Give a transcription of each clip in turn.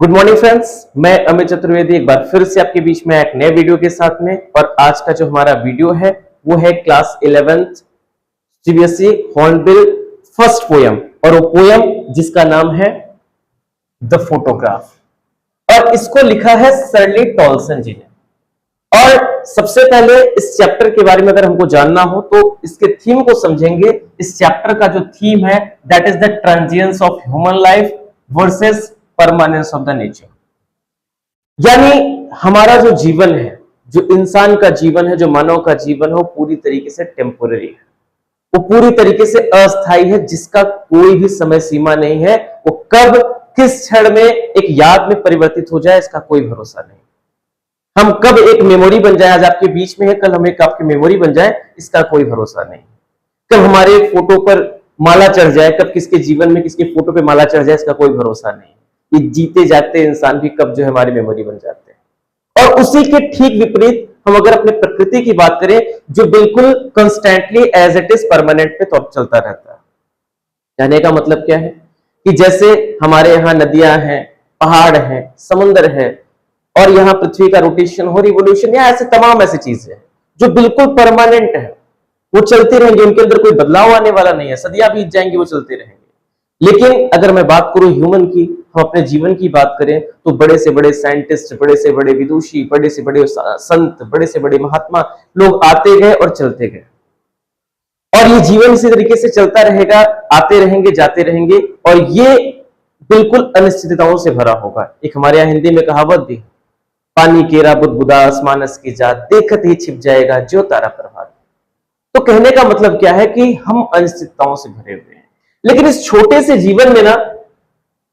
Good morning friends, मैं अमित चतुर्वेदी एक बार फिर से आपके बीच में एक नए वीडियो के साथ में। और आज का जो हमारा वीडियो है वो है class 11th CBSE hornbill first poem, और वो पोयम जिसका नाम है द फोटोग्राफ, और इसको लिखा है शर्ली टॉलसन जी ने। और सबसे पहले इस चैप्टर के बारे में अगर हमको जानना हो तो इसके थीम को समझेंगे। इस चैप्टर का जो थीम है that is the transience of human life versus permanence of the nature. यानी हमारा जो जीवन है, जो इंसान का जीवन है, जो मानव का जीवन है, वो पूरी तरीके से टेम्पोररी है, वो पूरी तरीके से अस्थायी है, जिसका कोई भी समय सीमा नहीं है। वो कब किस क्षण में एक याद में परिवर्तित हो जाए इसका कोई भरोसा नहीं। हम कब एक मेमोरी बन जाए, आज आपके बीच में है, कल हम एक आपकी मेमोरी बन जाए, इसका कोई भरोसा नहीं। कब हमारे फोटो पर माला चढ़ जाए, कब किसके जीवन में किसके फोटो पे माला चढ़ जाए, इसका कोई भरोसा नहीं। ये जीते जाते इंसान भी कब जो है हमारी मेमोरी बन जाते हैं। और उसी के ठीक विपरीत हम अगर अपने प्रकृति की बात करें, जो बिल्कुल constantly as it is permanent पे तो चलता रहता है। कहने का मतलब क्या है कि जैसे हमारे यहाँ नदियां हैं, पहाड़ हैं, समुद्र है, और यहाँ पृथ्वी का रोटेशन हो, रिवोल्यूशन, या ऐसे तमाम ऐसी चीजें हैं जो बिल्कुल परमानेंट है, वो चलती रहेंगी, उनके अंदर कोई बदलाव आने वाला नहीं है, सदियां बीत जाएंगी, वो चलते रहेंगे। लेकिन अगर मैं बात करूं ह्यूमन की, हम अपने जीवन की बात करें, तो बड़े से बड़े साइंटिस्ट, बड़े से बड़े विदुषी, बड़े से बड़े संत, बड़े से बड़े महात्मा लोग आते गए और चलते गए, और ये जीवन इसी तरीके से चलता रहेगा, आते रहेंगे, जाते रहेंगे, और ये बिल्कुल अनिश्चितताओं से भरा होगा। एक हमारे यहाँ हिंदी में कहावत भी, पानी केरा बुदबुदा आसमानस की जात, देखत ही छिप जाएगा जो तारा प्रभात। तो कहने का मतलब क्या है कि हम अनिश्चितताओं से भरे हुए हैं, लेकिन इस छोटे से जीवन में ना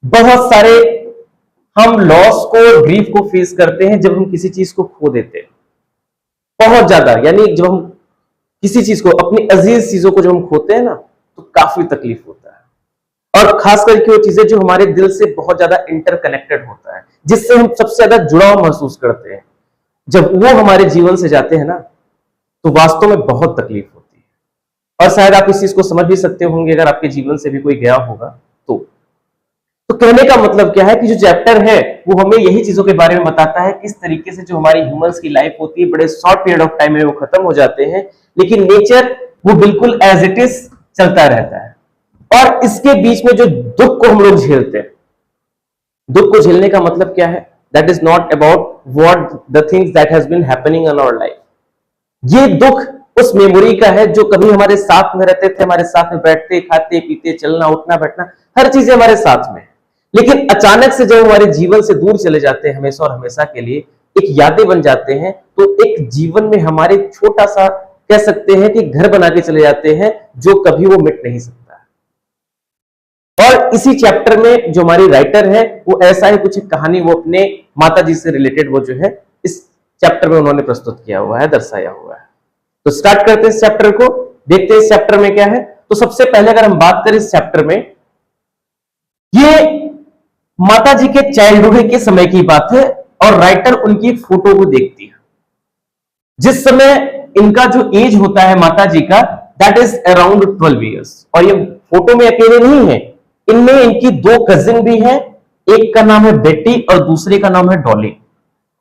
बहुत सारे हम लॉस को, ग्रीफ को फेस करते हैं जब हम किसी चीज को खो देते हैं बहुत ज्यादा। यानी जब हम किसी चीज को, अपनी अजीज चीजों को जब हम खोते हैं ना, तो काफी तकलीफ होता है। और खास करके वो चीजें जो हमारे दिल से बहुत ज्यादा इंटरकनेक्टेड होता है, जिससे हम सबसे ज्यादा जुड़ाव महसूस करते हैं, जब वो हमारे जीवन से जाते हैं ना, तो वास्तव में बहुत तकलीफ होती है। और शायद आप इस चीज को समझ भी सकते होंगे अगर आपके जीवन से भी कोई गया होगा तो कहने का मतलब क्या है कि जो चैप्टर है वो हमें यही चीजों के बारे में बताता है, किस तरीके से जो हमारी ह्यूमंस की लाइफ होती है, बड़े शॉर्ट पीरियड ऑफ टाइम में वो खत्म हो जाते हैं, लेकिन नेचर वो बिल्कुल एज इट इज चलता रहता है। और इसके बीच में जो दुख को हम लोग झेलते हैं, दुख को झेलने का मतलब क्या है, that is not about what the things that has been happening in our life. ये दुख उस मेमोरी का है जो कभी हमारे साथ में रहते थे, हमारे साथ में बैठते, खाते, पीते, चलना, उठना, बैठना, हर चीजें हमारे साथ में, लेकिन अचानक से जब हमारे जीवन से दूर चले जाते हैं हमेशा और हमेशा के लिए, एक यादें बन जाते हैं, तो एक जीवन में हमारे छोटा सा कह सकते हैं कि घर बना के चले जाते हैं जो कभी वो मिट नहीं सकता। और इसी चैप्टर में जो हमारी राइटर है वो ऐसा ही कुछ कहानी वो अपने माता जी से रिलेटेड वो जो है इस चैप्टर में उन्होंने प्रस्तुत किया हुआ है, दर्शाया हुआ है। तो स्टार्ट करते हैं इस चैप्टर को, देखते हैं इस चैप्टर में क्या है। तो सबसे पहले अगर हम बात करें इस चैप्टर में, ये माता जी के चाइल्डहुड के समय की बात है, और राइटर उनकी फोटो को देखती है जिस समय इनका जो एज होता है माता जी का, दैट इज अराउंड 12 ईयर्स। और ये फोटो में अकेले नहीं है, इनमें इनकी दो कजिन भी हैं, एक का नाम है बेटी और दूसरे का नाम है डॉली।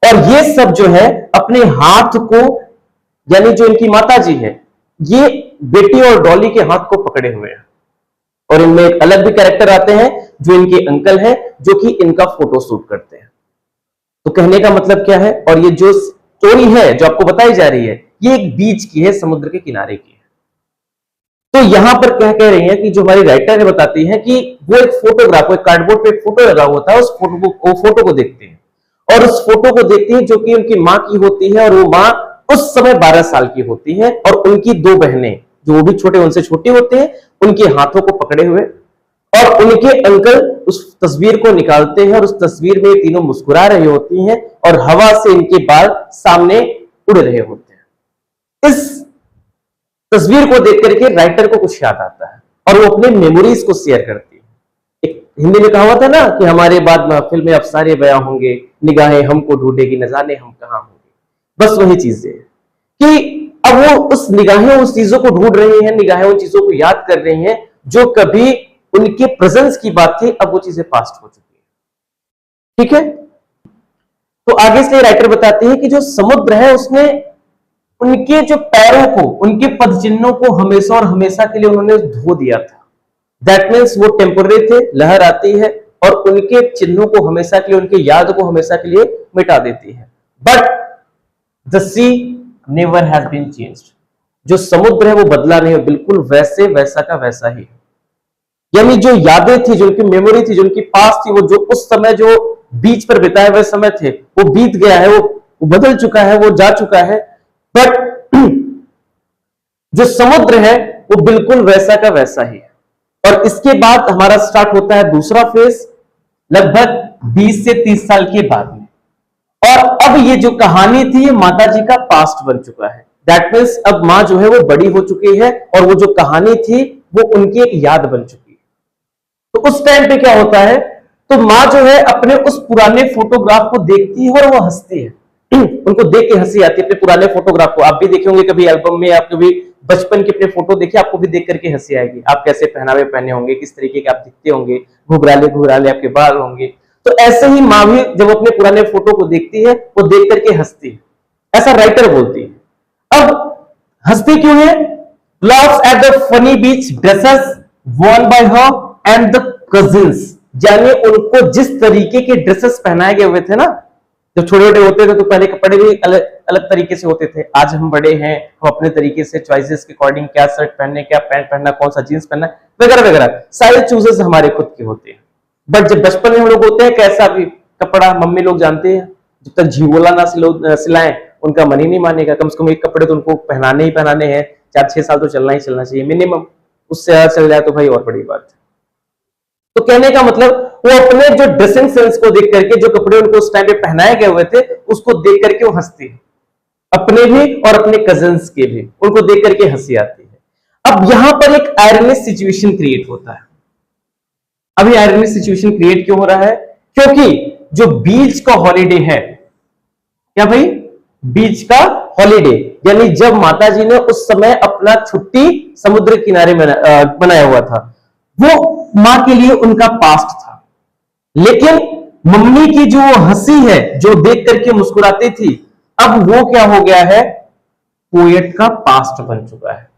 और ये सब जो है अपने हाथ को, यानी जो इनकी माता जी है, ये बेटी और डॉली के हाथ को पकड़े हुए हैं। और इनमें एक अलग भी कैरेक्टर आते हैं जो इनके अंकल हैं, जो कि इनका फोटो शूट करते हैं। तो कहने का मतलब क्या है, और ये जो स्टोरी है जो आपको बताई जा रही है, ये एक बीच की है, समुद्र के किनारे की है। तो यहां पर कह रही है कि जो हमारी राइटर है बताती है कि वो एक फोटोग्राफ, एक कार्डबोर्ड पे फोटो लगा होता है, उस फोटो को देखते हैं, और उस फोटो को देखती है जो कि उनकी माँ की होती है, और वो माँ उस समय 12 साल की होती है, और उनकी दो बहनें जो वो भी छोटे, उनसे छोटे होते हैं, उनके हाथों को पकड़े हुए, और उनके अंकल उस तस्वीर को निकालते हैं, और उस तस्वीर में तीनों मुस्कुरा रही होती हैं, और हवा से इनके बाल सामने उड़ रहे होते हैं। इस तस्वीर को देख करके राइटर को कुछ याद आता है, और वो अपने मेमोरीज को शेयर करती है। एक हिंदी में कहावत है ना कि हमारे बाद महफिल में अफसारे बयां होंगे, निगाहें हमको ढूंढेगी, न जाने हम कहां होंगे। बस वही चीज है कि अब वो उस निगाहें उस चीजों को ढूंढ रही हैं, निगाहें उन चीजों को याद कर रही हैं जो कभी उनके प्रेजेंस की बात थी, अब वो चीजें पास्ट हो चुकी है। ठीक है। तो आगे से राइटर बताते हैं कि जो समुद्र है उसने उनके जो पैरों को, उनके पदचिन्हों को हमेशा और हमेशा के लिए उन्होंने धो दिया था। दैट मीन्स वो टेम्पररी थे, लहर आती है और उनके चिन्हों को हमेशा के लिए, उनकी याद को हमेशा के लिए मिटा देती है। But the sea never has been changed. जो समुद्र है वो बदला नहीं है, बिल्कुल वैसे वैसा का वैसा ही। यानी जो यादें थी, जो उनकी मेमोरी थी, जो उनकी पास थी, वो जो उस समय जो बीच पर बिताए हुए समय थे वो बीत गया है, वो बदल चुका है, वो जा चुका है। बट जो समुद्र है वो बिल्कुल वैसा का वैसा ही है। और इसके बाद हमारा स्टार्ट होता है दूसरा फेज, लगभग 20 से 30 साल के बाद में। और अब ये जो कहानी थी ये माता जी का पास्ट बन चुका है। दैट मीन्स अब मां जो है वो बड़ी हो चुकी है और वो जो कहानी थी वो उनकी एक याद बन चुकी है। तो उस टाइम पे क्या होता है, तो मां जो है अपने उस पुराने फोटोग्राफ को देखती है और वो हंसती है। उनको देख के हंसी आती है अपने पुराने फोटोग्राफ को। आप भी देखे होंगे कभी एल्बम में, आप कभी बचपन के अपने फोटो देखे, आपको भी देख करके हंसी आएगी। आप कैसे पहनावे पहने होंगे, किस तरीके के आप दिखते होंगे, घुघराले घुघराले आपके बाल होंगे। तो ऐसे ही मां भी जब अपने पुराने फोटो को देखती है वो देख करके हंसती है, ऐसा राइटर बोलती है। अब हंसती क्यों है? laughs at the funny beach dresses worn by her and the cousins। यानी उनको जिस तरीके के ड्रेसेस पहनाए गए हुए थे ना, जब छोटे छोटे होते थे तो पहले कपड़े भी अलग अलग तरीके से होते थे। आज हम बड़े हैं, हम अपने तरीके से चॉइसेस के अकॉर्डिंग क्या शर्ट पहनने, क्या पैंट पहनना, कौन सा जींस पहनना वगैरह वगैरह, सारे चूजेस हमारे खुद के होते हैं। बट जब बचपन में हम लोग होते हैं, कैसा भी कपड़ा मम्मी लोग जानते हैं, जब तक झिगोला ना सिलाएं उनका मन ही नहीं मानेगा। कम से कम एक कपड़े तो उनको पहनाने ही पहनाने हैं, 4-6 साल तो चलना ही चलना चाहिए मिनिमम। उससे ज्यादा चल जाए तो भाई और बड़ी बात है। तो कहने का मतलब वो अपने जो ड्रेसिंग सेंस को देख करके, जो कपड़े उनको उस टाइम पे पहनाए गए हुए थे उसको देख करके वो हंसती है, अपने भी और अपने कजिन्स के भी, उनको देख करके हंसी आती है। अब यहां पर एक आयरनियस सिचुएशन क्रिएट होता है। अभी आयरनियस सिचुएशन क्रिएट क्यों हो रहा है? क्योंकि जो बीच का हॉलीडे है, क्या भाई, बीच का हॉलीडे, यानी जब माता जी ने उस समय अपना छुट्टी समुद्र किनारे में बनाया हुआ था, वो मां के लिए उनका पास्ट था। लेकिन मम्मी की जो हंसी है, जो देख करके मुस्कुराती थी, अब वो क्या हो गया है, पोएट का पास्ट बन चुका है।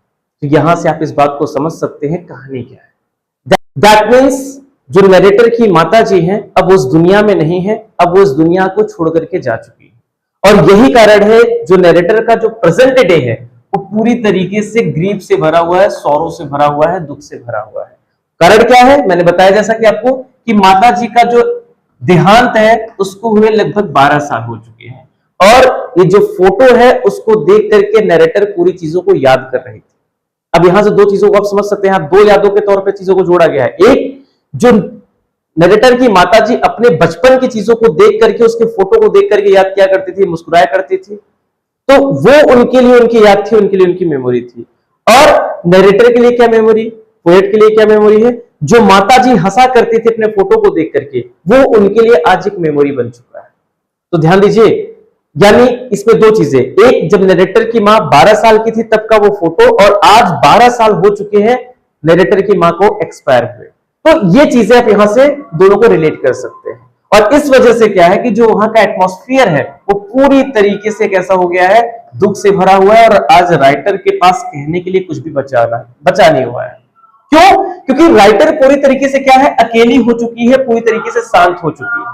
तो यहां से आप इस बात को समझ सकते हैं कहानी क्या है। दैट मीन्स जो नरेटर की माता जी हैं अब उस दुनिया में नहीं है, अब वो इस दुनिया को छोड़ करके जा चुकी है। और यही कारण है जो नरेटर का जो प्रेजेंट डे है वो पूरी तरीके से ग्रीफ से भरा हुआ है, सौरों से भरा हुआ है, दुख से भरा हुआ है। कारण क्या है? मैंने बताया जैसा कि आपको कि माता जी का जो देहांत है उसको हुए लगभग 12 साल हो चुके हैं और ये जो फोटो है उसको देख करके नरेटर पूरी चीजों को याद कर रही थी। अब यहां से दो चीजों को आप समझ सकते हैं, दो यादों के तौर पर चीजों को जोड़ा गया है। एक, जो नरेटर की माताजी अपने बचपन की चीजों को देख करके, उसके फोटो को देख करके याद किया करती थी, मुस्कुराया करती थी, तो वो उनके लिए उनकी याद थी, उनके लिए उनकी मेमोरी थी। और नरेटर के लिए क्या मेमोरी, पोएट के लिए क्या मेमोरी है? जो माताजी हंसा करती थी अपने फोटो को देख करके, वो उनके लिए आज एक मेमोरी बन चुका है। तो ध्यान दीजिए, यानी इसमें दो चीजें, एक, जब नरेटर की मां 12 साल की थी तब का वो फोटो, और आज 12 साल हो चुके हैं नरेटर की मां को एक्सपायर हुए। तो ये चीजें आप यहां से दोनों को रिलेट कर सकते हैं। और इस वजह से क्या है कि जो वहां का एटमॉस्फेयर है वो पूरी तरीके से कैसा हो गया है, दुख से भरा हुआ है। और आज राइटर के पास कहने के लिए कुछ भी बचा नहीं हुआ है। क्यों? क्योंकि राइटर पूरी तरीके से क्या है, अकेली हो चुकी है, पूरी तरीके से शांत हो चुकी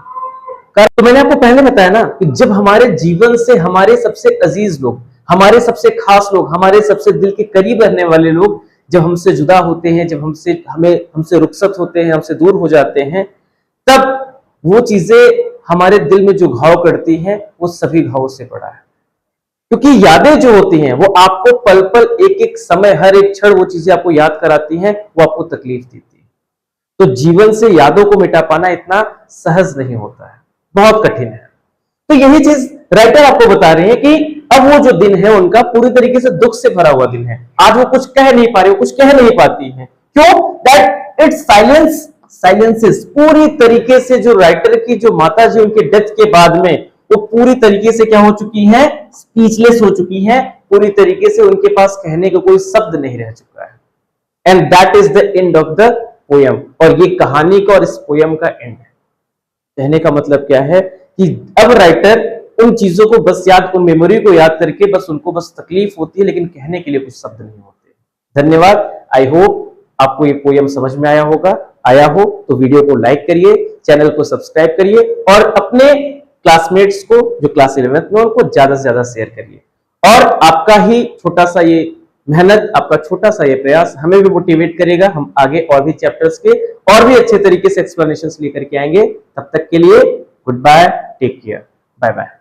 है। तो मैंने आपको पहले बताया ना कि जब हमारे जीवन से हमारे सबसे अजीज लोग, हमारे सबसे खास लोग, हमारे सबसे दिल के करीब रहने वाले लोग जब हमसे जुदा होते हैं, जब हमसे रुखसत होते हैं, हमसे दूर हो जाते हैं, तब वो चीजें हमारे दिल में जो घाव करती हैं वो सभी घावों से बड़ा है। क्योंकि यादें जो होती हैं वो आपको पल पल, एक एक समय, हर एक क्षण वो चीजें आपको याद कराती हैं, वो आपको तकलीफ देती है। तो जीवन से यादों को मिटा पाना इतना सहज नहीं होता है, बहुत कठिन है। तो यही चीज राइटर आपको बता रहे हैं कि अब वो जो दिन है उनका पूरी तरीके से दुख से भरा हुआ दिन है। आज वो कुछ कह नहीं पा रही, वो कुछ कह नहीं पाती है। क्यों? दैट इट साइलेंसेस पूरी तरीके से। जो राइटर की जो माता जी उनके डेथ के बाद में वो पूरी तरीके से क्या हो चुकी है, स्पीचलेस हो चुकी है। पूरी तरीके से उनके पास कहने का कोई शब्द नहीं रह चुका है। And that is the end of the poem. और ये कहानी का और इस पोयम का एंड है। कहने का मतलब क्या है कि अब राइटर उन चीजों को बस याद, उन मेमोरी को याद करके बस उनको बस तकलीफ होती है, लेकिन कहने के लिए कुछ शब्द नहीं होते। धन्यवाद। आई होप आपको ये पोयम समझ में आया हो तो वीडियो को लाइक करिए, चैनल को सब्सक्राइब करिए और अपने क्लासमेट्स को जो क्लास 11th में, उनको ज्यादा से ज्यादा शेयर करिए। और आपका ही छोटा सा ये मेहनत, आपका छोटा सा ये प्रयास हमें भी मोटिवेट करेगा। हम आगे और भी चैप्टर्स के और भी अच्छे तरीके से एक्सप्लेनेशंस लेकर के आएंगे। तब तक के लिए goodbye, take care, bye bye.